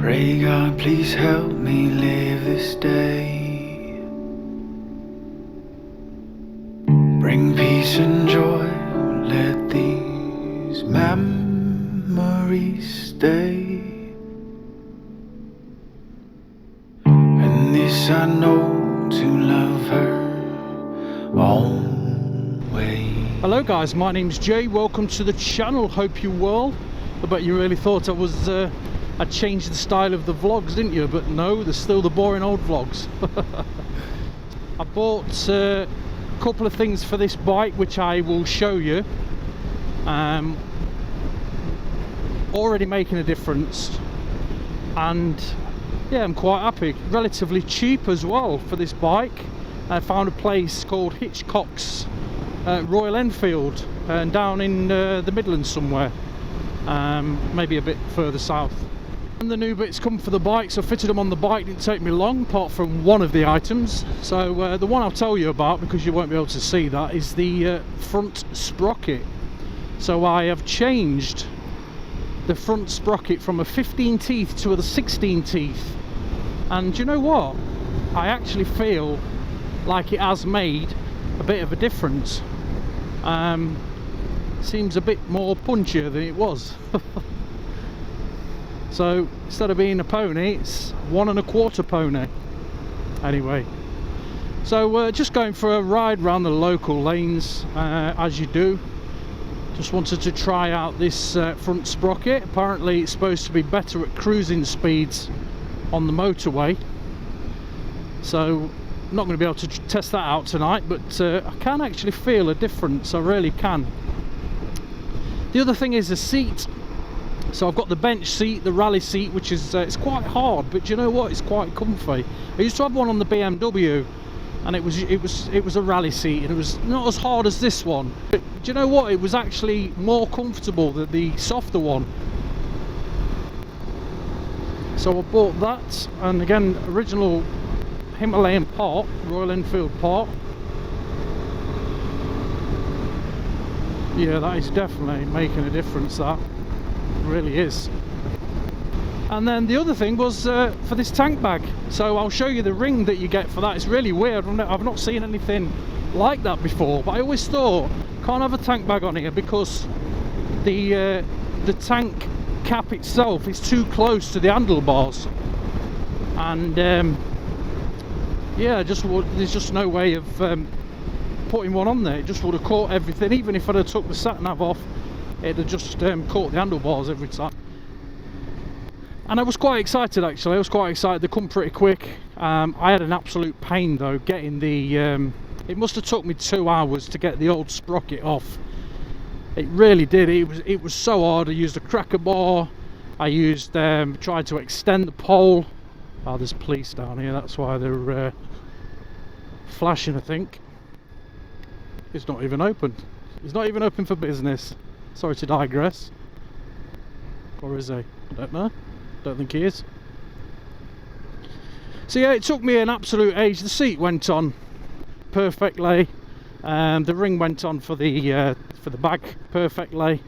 Pray God, please help me live this day. Bring peace and joy, let these memories stay. And this I know, to love her always. Hello guys, my name's Jay, welcome to the channel, hope you're well. I bet you really thought I changed the style of the vlogs, didn't you? But no, there's still the boring old vlogs. I bought a couple of things for this bike which I will show you. Already making a difference, and yeah, I'm quite happy. Relatively cheap as well for this bike. I found a place called Hitchcock's Royal Enfield, down in the Midlands somewhere, maybe a bit further south. And the new bits come for the bike, so I fitted them on the bike. Didn't take me long, apart from one of the items. So the one I'll tell you about, because you won't be able to see that, is the front sprocket. So I have changed the front sprocket from a 15 teeth to a 16 teeth, and you know what, I actually feel like it has made a bit of a difference. Seems a bit more punchier than it was. So instead of being a pony, it's 1 1/4 pony. Anyway, so just going for a ride around the local lanes, as you do. Just wanted to try out this front sprocket. Apparently it's supposed to be better at cruising speeds on the motorway, so I'm not going to be able to test that out tonight, but I can actually feel a difference, I really can. The other thing is the seat. So I've got the bench seat, the rally seat, which is it's quite hard, but you know what, it's quite comfy. I used to have one on the BMW, and it was a rally seat, and it was not as hard as this one, but do you know what, it was actually more comfortable than the softer one. So I bought that, and again, original Himalayan part, Royal Enfield part. Yeah, that is definitely making a difference, that really is. And then the other thing was for this tank bag. So I'll show you the ring that you get for that. It's really weird. I've not seen anything like that before, but I always thought, can't have a tank bag on here because the tank cap itself is too close to the handlebars, and yeah, there's just no way of putting one on there. It just would have caught everything. Even if I'd have took the sat nav off, it'd have just caught the handlebars every time. And I was quite excited, actually. I was quite excited. They come pretty quick. I had an absolute pain though getting the it must have took me 2 hours to get the old sprocket off. It really did. It was so hard. I used a cracker bar. I used tried to extend the pole. Oh, there's police down here, that's why they're flashing, I think. It's not even open. It's not even open for business. Sorry to digress. Or is he? I don't know. Don't think he is. So yeah, it took me an absolute age. The seat went on perfectly, the ring went on for the bag perfectly,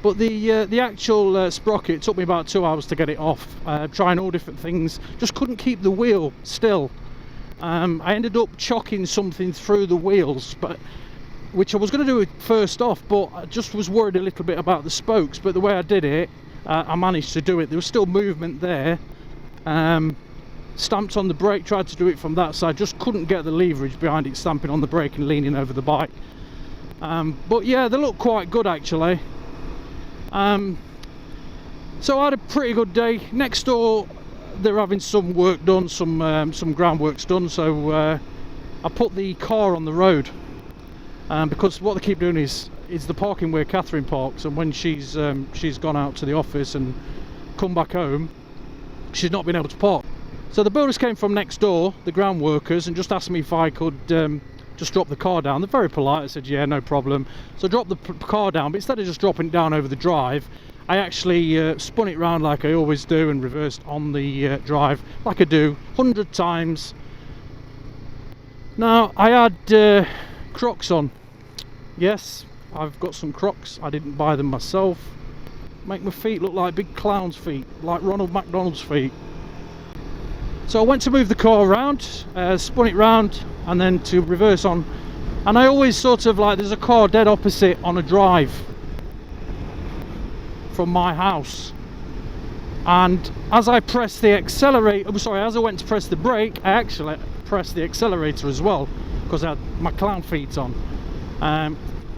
but the actual sprocket took me about 2 hours to get it off. Trying all different things, just couldn't keep the wheel still. I ended up chocking something through the wheels, which I was going to do it first off, but I just was worried a little bit about the spokes. But the way I did it, I managed to do it. There was still movement there. Stamped on the brake, tried to do it from that side, just couldn't get the leverage behind it stamping on the brake and leaning over the bike. But yeah, they look quite good actually. So I had a pretty good day. Next door they're having some work done, some groundworks done, so I put the car on the road, because what they keep doing is the parking where Catherine parks, and when she's gone out to the office and come back home, she's not been able to park. So the builders came from next door, the ground workers, and just asked me if I could just drop the car down. They're very polite. I said yeah, no problem. So I dropped the car down, but instead of just dropping it down over the drive, I actually spun it round like I always do and reversed on the drive, like I do 100 times. Now I had Crocs on. Yes, I've got some Crocs. I didn't buy them myself. make my feet look like big clown's feet, like Ronald McDonald's feet. So I went to move the car around, spun it round, and then to reverse on. And I always sort of like, there's a car dead opposite on a drive from my house. And as I pressed the accelerator, as I went to press the brake, I actually pressed the accelerator as well, because I had my clown feet on.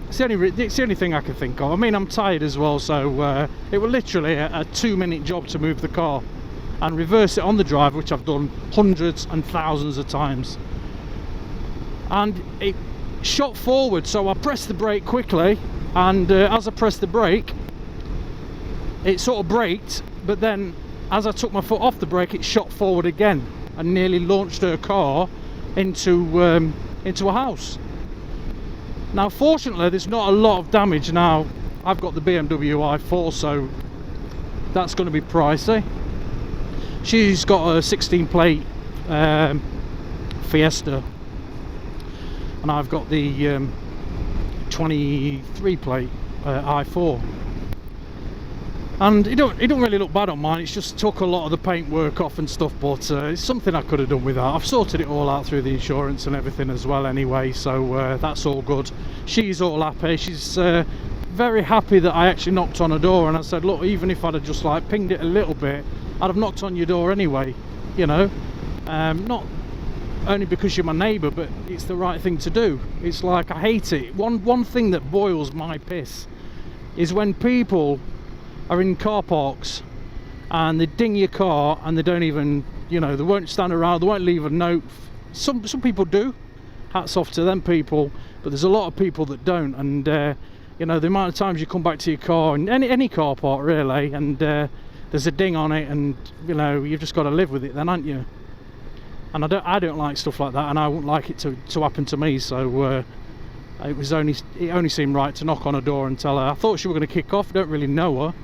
It's the only thing I can think of. I mean, I'm tired as well, so it was literally a 2-minute job to move the car and reverse it on the drive, which I've done hundreds and thousands of times. And it shot forward, so I pressed the brake quickly, and as I pressed the brake, it sort of braked, but then as I took my foot off the brake, it shot forward again and nearly launched her car into a house. Now fortunately there's not a lot of damage. Now I've got the BMW i4, so that's going to be pricey. She's got a 16 plate Fiesta, and I've got the 23 plate i4. And it don't really look bad on mine. It's just took a lot of the paintwork off and stuff, but it's something I could have done with that. I've sorted it all out through the insurance and everything as well anyway, so that's all good. She's all happy. She's very happy that I actually knocked on her door, and I said, look, even if I'd have just like pinged it a little bit, I'd have knocked on your door anyway, you know. Not only because you're my neighbour, but it's the right thing to do. It's like, I hate it. One thing that boils my piss is when people are in car parks and they ding your car and they don't even, you know, they won't stand around, they won't leave a note. Some people do, hats off to them people, but there's a lot of people that don't. And you know, the amount of times you come back to your car, in any car park really, and there's a ding on it, and you know, you've just got to live with it then, aren't you? And I don't like stuff like that, and I wouldn't like it to happen to me. So it only seemed right to knock on her door and tell her. I thought she was going to kick off. I don't really know her.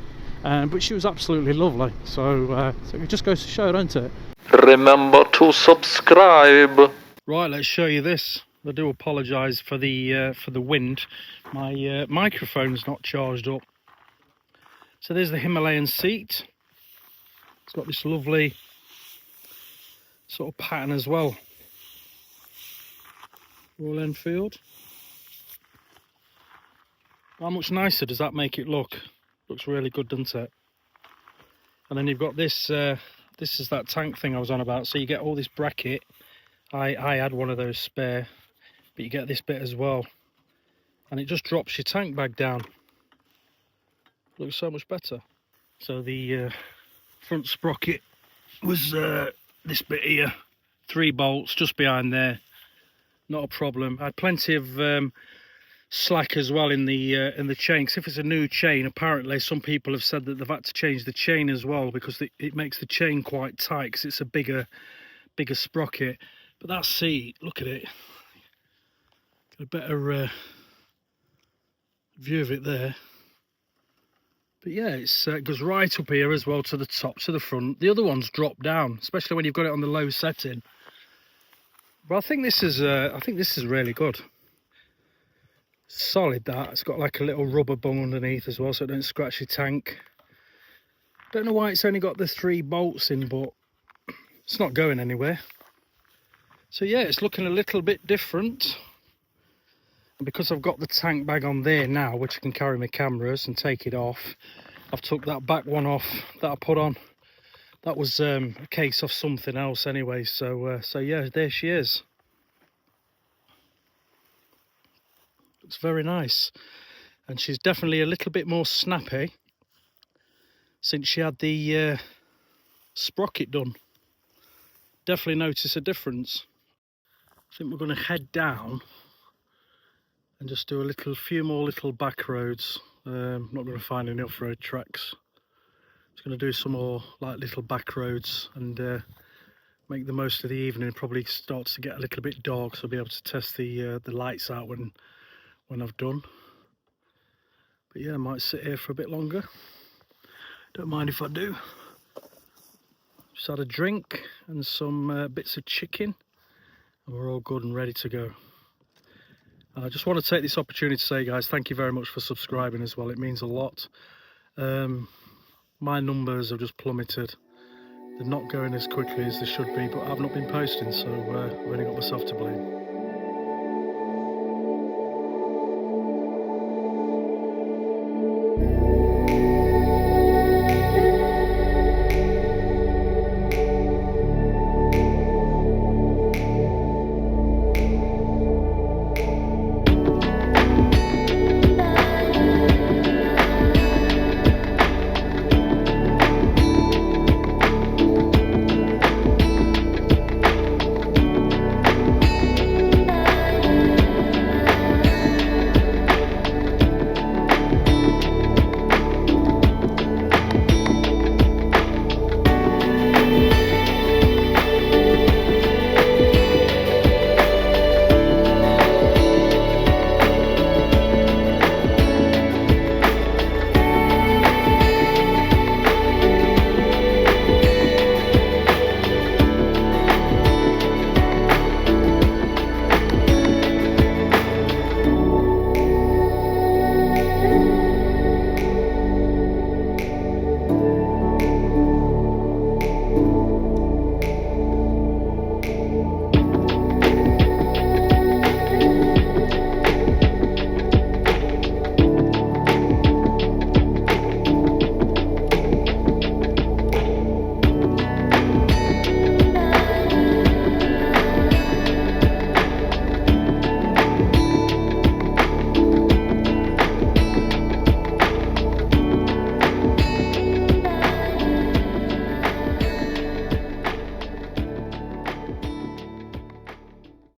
But she was absolutely lovely, so it just goes to show, don't it? Remember to subscribe. Right, let's show you this. I do apologise for the wind. My microphone's not charged up. So there's the Himalayan seat. It's got this lovely sort of pattern as well. Royal Enfield. How much nicer does that make it look? Looks really good, doesn't it? And then you've got this, this is that tank thing I was on about. So you get all this bracket. I had one of those spare, but you get this bit as well. And it just drops your tank bag down. Looks so much better. So the front sprocket was this bit here. 3 bolts just behind there. Not a problem. I had plenty of slack as well in the chain, because if it's a new chain, apparently some people have said that they've had to change the chain as well, because it makes the chain quite tight, because it's a bigger sprocket. But that seat, look at it, got a better view of it there. But yeah, it goes right up here as well, to the top, to the front. The other ones drop down, especially when you've got it on the low setting. But I think this is really good. Solid, that. It's got like a little rubber bung underneath as well, so it don't scratch your tank. Don't know why it's only got the 3 bolts in, but it's not going anywhere. So yeah, it's looking a little bit different. And because I've got the tank bag on there now, which I can carry my cameras and take it off, I've took that back one off that I put on. That was a case of something else anyway. So yeah, there she is. Looks very nice, and she's definitely a little bit more snappy since she had the sprocket done. Definitely notice a difference. I think we're going to head down and just do a few more little back roads. Not going to find any off-road tracks. Just going to do some more like little back roads and make the most of the evening. Probably starts to get a little bit dark, so I'll be able to test the lights out when I've done. But yeah, I might sit here for a bit longer. Don't mind if I do. Just had a drink and some bits of chicken, and we're all good and ready to go. I just want to take this opportunity to say, guys, thank you very much for subscribing as well. It means a lot. My numbers have just plummeted. They're not going as quickly as they should be, but I've not been posting, so I've only got myself to blame.